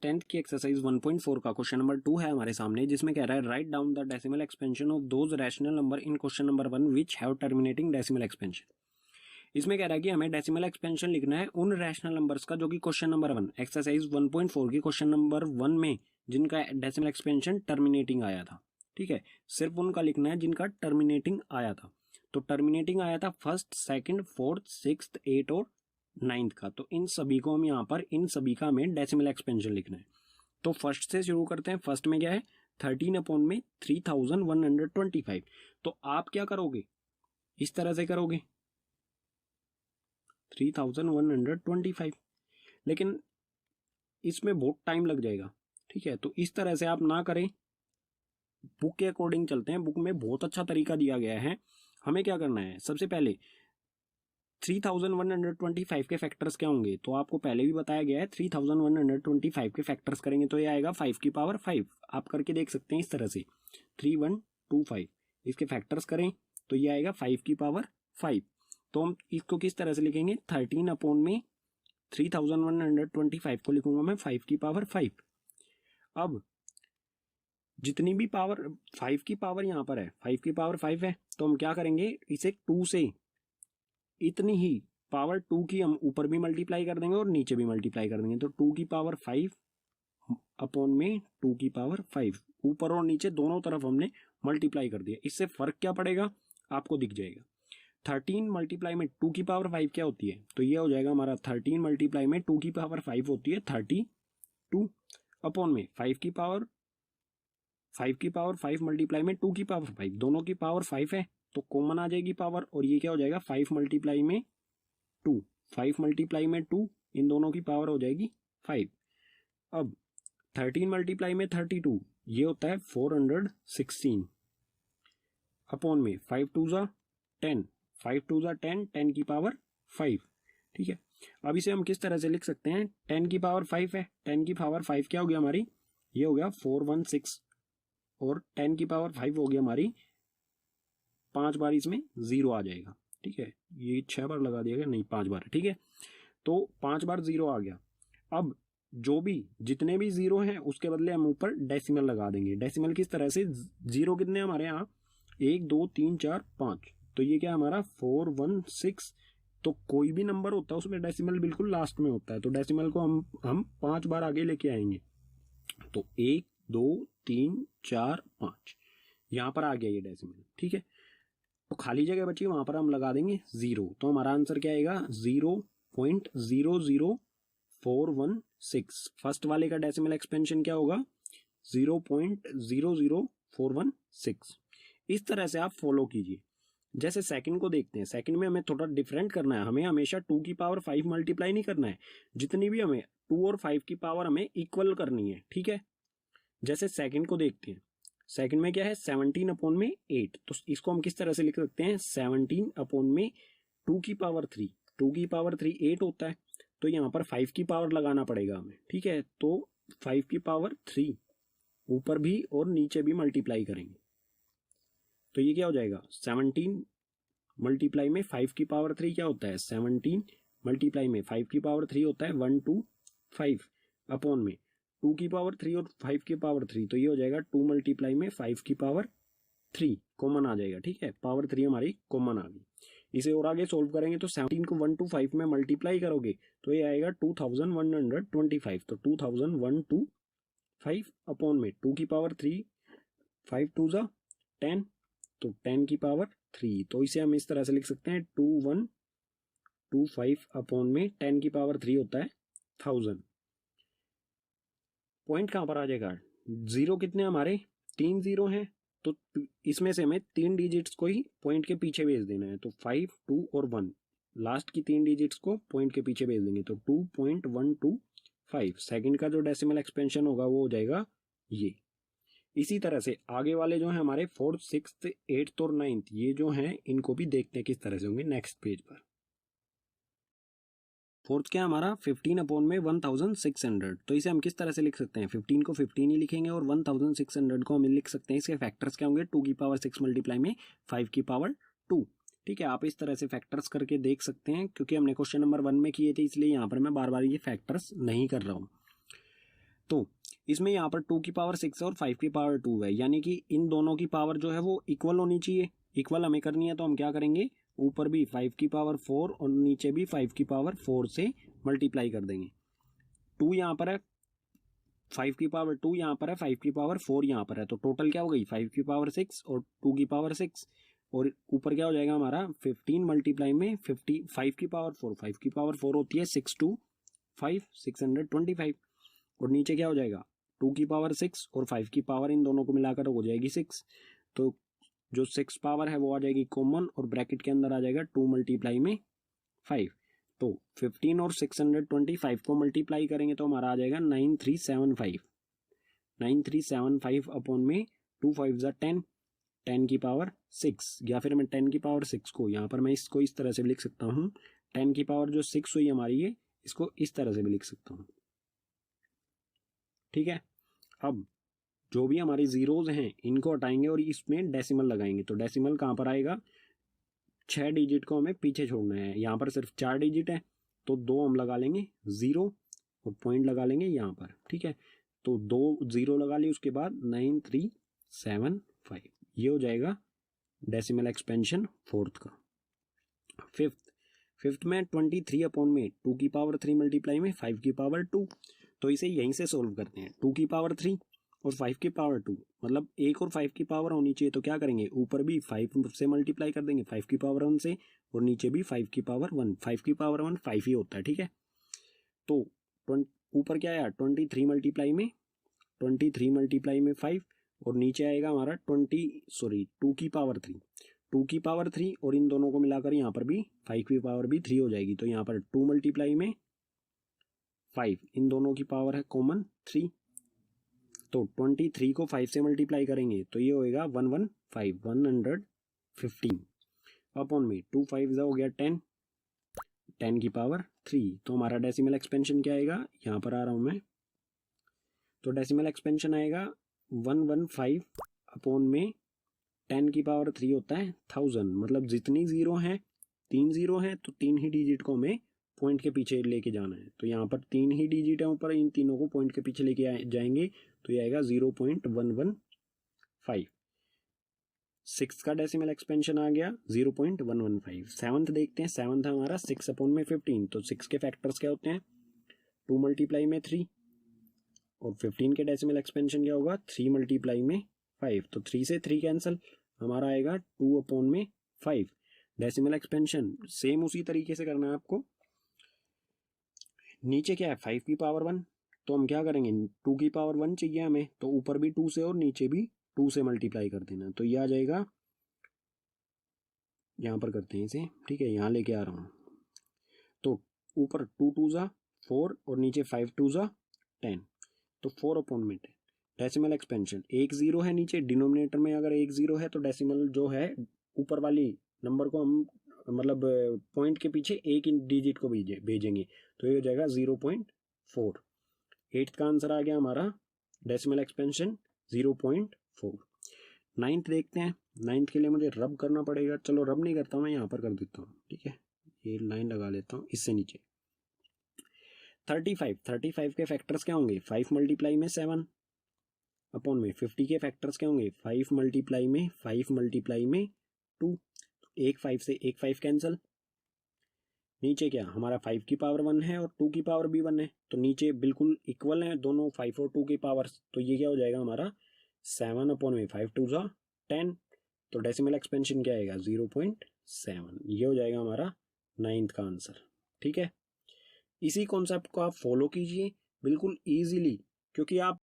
10th की exercise 1.4 का question number 2 है हमारे सामने, जिसमें कह रहा है write down the decimal expansion of those rational number in question number 1 which have terminating decimal expansion. इसमें कह रहा है कि हमें डेसिमल एक्सपेंशन लिखना है उन रैशनल नंबर्स का जो कि क्वेश्चन नंबर 1 एक्सरसाइज 1.4 की क्वेश्चन नंबर 1 में जिनका डेसिमल एक्सपेंशन टर्मिनेटिंग आया था। ठीक है, सिर्फ उनका लिखना है जिनका टर्मिनेटिंग आया था। तो टर्मिनेटिंग आया था फर्स्ट, सेकंड, फोर्थ, सिक्स्थ, 8 और 9th का। तो इन सभी को हम यहाँ पर इन सभी का हमें डेसिमल एक्सपेंशन लिखना है। तो फर्स्ट से शुरू करते हैं। फर्स्ट में क्या है 13/3125। तो आप क्या करोगे, इस तरह से करोगे 3125, लेकिन इसमें बहुत टाइम लग जाएगा। ठीक है, तो इस तरह से आप ना करें, बुक के अकॉर्डिंग चलते हैं। बुक में बहुत अच्छा तरीका दिया गया है। हमें क्या करना है, सबसे पहले 3125 के फैक्टर्स क्या होंगे, तो आपको पहले भी बताया गया है। 3125 के फैक्टर्स करेंगे तो ये आएगा 5 की पावर 5। आप करके देख सकते हैं इस तरह से 3125 इसके फैक्टर्स करें तो ये आएगा 5 की पावर 5। तो हम इसको किस तरह से लिखेंगे, 3125 को लिखूंगा मैं 5 की पावर 5। अब जितनी भी पावर 5 की पावर यहाँ पर है, 5 की पावर 5 है, तो हम क्या करेंगे, इसे 2 से इतनी ही पावर 2 की हम ऊपर भी मल्टीप्लाई कर देंगे और नीचे भी मल्टीप्लाई कर देंगे। तो 2 की पावर 5 अपॉन में 2 की पावर 5, ऊपर और नीचे दोनों तरफ हमने मल्टीप्लाई कर दिया। इससे फर्क क्या पड़ेगा आपको दिख जाएगा। 13 मल्टीप्लाई में 2 की पावर 5 क्या होती है, तो ये हो जाएगा हमारा 13 मल्टीप्लाई में 2 की पावर 5 होती है 32 अपॉन में 5 की पावर 5 मल्टीप्लाई में 2 की पावर 5, दोनों की पावर 5 है तो कॉमन आ जाएगी पावर, और ये क्या हो जाएगा 5 मल्टीप्लाई में 2, 5 मल्टीप्लाई में 2, इन दोनों की पावर हो जाएगी 5। अब 13 मल्टीप्लाई में 32 ये होता है 416 अपॉन में 5 2 जा 10, 5 2 जा 10, 10 की पावर 5। ठीक है, अब इसे हम किस तरह से लिख सकते हैं, 10 की पावर 5 है, 10 की पावर 5 क्या हो गया हमारी, ये हो गया 416, और 10 की पावर 5 हो गई हमारी 5 बार इसमें 0 आ जाएगा। ठीक है, ये 6 बार लगा दिया गया, नहीं 5 बार। ठीक है, तो 5 बार 0 आ गया। अब जो भी जितने भी 0 हैं उसके बदले हम ऊपर डेसिमल लगा देंगे। डेसिमल किस तरह से, 0 कितने हमारे यहाँ 1 2 3 4 5, तो ये क्या हमारा 416। तो कोई भी नंबर होता है उसमें डेसिमल बिल्कुल लास्ट में होता है, तो डेसिमल को हम 5 बार आगे लेके आएंगे। तो 1 2 3 4 5 यहां पर आ गया ये डेसिमल। ठीक है, तो खाली जगह बची वहां पर हम लगा देंगे 0। तो हमारा आंसर क्या आएगा 0.00416। फर्स्ट वाले का डेसिमल एक्सपेंशन क्या होगा 0.00416। इस तरह से आप फॉलो कीजिए। जैसे सेकंड को देखते हैं, सेकंड में हमें थोड़ा डिफरेंट करना है। हमें हमेशा 2 की पावर 5 मल्टीप्लाई नहीं करना है, जितनी भी हमें 2 और 5 की पावर हमें इक्वल करनी है। ठीक है, जैसे सेकंड को देखते हैं, सेकंड में क्या है 17 अपॉन में 8, तो इसको हम किस तरह से लिख सकते हैं 17 अपॉन में 2 की पावर 3, 2 की पावर 3 8 होता है, तो यहाँ पर 5 की पावर लगाना पड़ेगा हमें। ठीक है, तो 5 की पावर 3 ऊपर भी और नीचे भी मल्टीप्लाई करेंगे, तो ये क्या हो जाएगा 17 मल्टीप्लाई में 5 की पावर 3 क्या होता है 17 मल्टीप्लाई में 5 की पावर 3 होता है 125 अपॉन में 2 की पावर 3 और 5 की पावर 3, तो ये हो जाएगा 2 मल्टीप्लाई में 5 की पावर 3 कॉमन आ जाएगा। ठीक है, पावर 3 हमारी कॉमन आ गई। इसे और आगे सोल्व करेंगे तो 17 को 125 में मल्टीप्लाई करोगे तो ये आएगा 2125, तो 2125 अपॉन में 2 की पावर 3, 5 2 जा 10, तो 10 की पावर 3, तो इसे हम इस तरह से लिख सकते हैं 2125 अपॉन में 10 की पावर 3 होता है 1000। पॉइंट कहां पर आ जाएगा, 0 कितने हमारे 3 0 हैं, तो इसमें से हमें 3 डिजिट्स को ही पॉइंट के पीछे भेज देना है। तो 5 2 और 1 लास्ट की 3 डिजिट्स को पॉइंट के पीछे भेज देंगे, तो 2.125। सेकंड का जो डेसिमल एक्सपेंशन होगा वो हो जाएगा ये। इसी तरह से आगे वाले जो है हमारे 4th 6th 8th और 9th, ये जो हैं इनको भी देखते हैं किस तरह से होंगे नेक्स्ट पेज पर। फोर्थ क्या हमारा 15 अपॉन में 1600, तो इसे हम किस तरह से लिख सकते हैं, 15 को 15 ही लिखेंगे और 1600 को हम लिख सकते हैं, इसके फैक्टर्स क्या होंगे 2 की पावर 6 मल्टीप्लाई में 5 की पावर 2। ठीक है, आप इस तरह से फैक्टर्स करके देख सकते हैं, क्योंकि हमने क्वेश्चन नंबर 1 में किए थे इसलिए यहाँ पर मैं बार बार ये फैक्टर्स नहीं कर रहा हूँ। तो इसमें यहाँ पर 2 की पावर 6 और 5 की पावर 2 है, यानी कि इन दोनों की पावर जो है वो इक्वल होनी चाहिए। इक्वल हमें करनी है तो हम क्या करेंगे, ऊपर भी 5 की पावर 4 और नीचे भी 5 की पावर 4 से मल्टीप्लाई कर देंगे। 2 यहाँ पर है, 5 की पावर 2 यहाँ पर है, 5 की पावर 4 यहाँ पर है, तो टोटल क्या हो गई 5 की पावर 6 और 2 की पावर 6, और ऊपर क्या हो जाएगा हमारा 15 मल्टीप्लाई में 50, 5 की पावर 4, 5 की पावर 4 होती है 6 2 5 625, और नीचे क्या हो जाएगा 2 की पावर 6 और 5 की पावर इन दोनों को मिलाकर हो जाएगी 6, तो जो 6 पावर है वो आ जाएगी कॉमन, और ब्रैकेट के अंदर आ जाएगा 2 मल्टीप्लाई में 5, तो 15 और 625 को मल्टीप्लाई करेंगे तो हमारा आ जाएगा 9375, 9375 अपॉन में 2 5 ज़ा 10, 10 की पावर 6, या फिर मैं 10 की पावर 6 को यहाँ पर मैं इसको इस तरह से भी लिख सकता हूँ, 10 की पावर जो 6 हुई हमारी ये, इसको इस तरह से भी लिख सकता हूँ। ठीक है, अब जो भी हमारे जीरोज हैं इनको हटाएंगे और इसमें डेसिमल लगाएंगे, तो डेसिमल कहाँ पर आएगा, 6 डिजिट को हमें पीछे छोड़ना है, यहाँ पर सिर्फ 4 डिजिट है तो 2 हम लगा लेंगे 0 और पॉइंट लगा लेंगे यहाँ पर। ठीक है, तो 2 0 लगा ली, उसके बाद 9375, ये हो जाएगा डेसिमल एक्सपेंशन फोर्थ का। फिफ्थ में 23 अपॉन में 2 की पावर 3 मल्टीप्लाई में 5 की पावर 2, तो इसे यहीं से सोल्व करते हैं। 2 की पावर 3 और 5 की पावर 2, मतलब 1 और 5 की पावर होनी चाहिए, तो क्या करेंगे ऊपर भी 5 से मल्टीप्लाई कर देंगे 5 की पावर 1 से, और नीचे भी 5 की पावर 1, 5 की पावर 1 5 ही होता है। ठीक है, तो ऊपर क्या आया 23 मल्टीप्लाई में 5, और नीचे आएगा हमारा 2 की पावर 3, 2 की पावर 3, और इन दोनों को मिलाकर यहाँ पर भी 5 की पावर भी 3 हो जाएगी, तो यहाँ पर 2 मल्टीप्लाई में 5, इन दोनों की पावर है कॉमन 3, तो 23 को 5 से मल्टीप्लाई करेंगे तो ये होएगा 115 अपॉन में 2 5 हो गया 10, 10 की पावर 3, तो हमारा डेसिमल एक्सपेंशन क्या आएगा, यहाँ पर आ रहा हूँ मैं, तो डेसिमल एक्सपेंशन आएगा 115 अपॉन में 10 की पावर 3 होता है 1000, मतलब जितनी जीरो हैं 3 जीरो हैं तो 3 ही डिजिट को हमें पॉइंट के पीछे लेके जाना है, तो यहाँ पर 3 ही डिजिट है ऊपर, इन तीनों को पॉइंट के पीछे लेके जाएंगे तो ये आएगा 0.115। सिक्स का डेसिमल एक्सपेंशन आ गया 0.115। सेवंथ देखते हैं, सेवंथ हमारा 6 अपॉन में 15, तो 6 के फैक्टर्स क्या होते हैं 2 मल्टीप्लाई में 3, और 15 के डेसिमल एक्सपेंशन क्या होगा 3 मल्टीप्लाई में 5, तो 3 से 3 कैंसिल, हमारा आएगा 2 अपॉन में 5। डेसिमल एक्सपेंशन सेम उसी तरीके से करना है आपको। नीचे क्या है 5 की पावर 1, तो हम क्या करेंगे 2 की पावर 1 चाहिए हमें, तो ऊपर भी 2 से और नीचे भी 2 से मल्टीप्लाई कर देना, तो ये आ जाएगा, यहाँ पर करते हैं इसे, ठीक है यहाँ लेके आ रहा हूँ, तो ऊपर 2 2 ज़ा 4 और नीचे 5 2 ज़ा 10, तो 4 अपॉन में 10। डेसिमल एक्सपेंशन 1 0 है नीचे, डिनोमिनेटर में अगर 1 0 है तो डेसिमल जो है ऊपर वाली नंबर को हम मतलब पॉइंट के पीछे एक डिजिट को भेजेंगे, तो ये हो जाएगा 0.4। 8th का आंसर आ गया हमारा डेसिमल एक्सपेंशन 0.4। 9th देखते हैं, 9th के लिए मुझे रब करना पड़ेगा, चलो रब नहीं करता मैं यहाँ पर कर देता हूँ, ठीक है ये लाइन लगा लेता हूँ इससे नीचे। 35 के फैक्टर्स क्या होंगे 5 मल्टीप्लाई में 7 अपॉन में 50 के फैक्टर्स क्या होंगे 5 मल्टीप्लाई में 2, एक 5 से एक 5 कैंसिल, नीचे क्या हमारा 5 की पावर 1 है और 2 की पावर भी 1 है, तो नीचे बिल्कुल इक्वल है दोनों 5 और 2 की पावर, तो ये क्या हो जाएगा हमारा 7 अपॉन में 5 2 ज़ा 10, तो डेसिमल एक्सपेंशन क्या आएगा 0.7, ये हो जाएगा हमारा 9th का आंसर। ठीक है, इसी कॉन्सेप्ट को आप फॉलो कीजिए बिल्कुल ईजिली, क्योंकि आप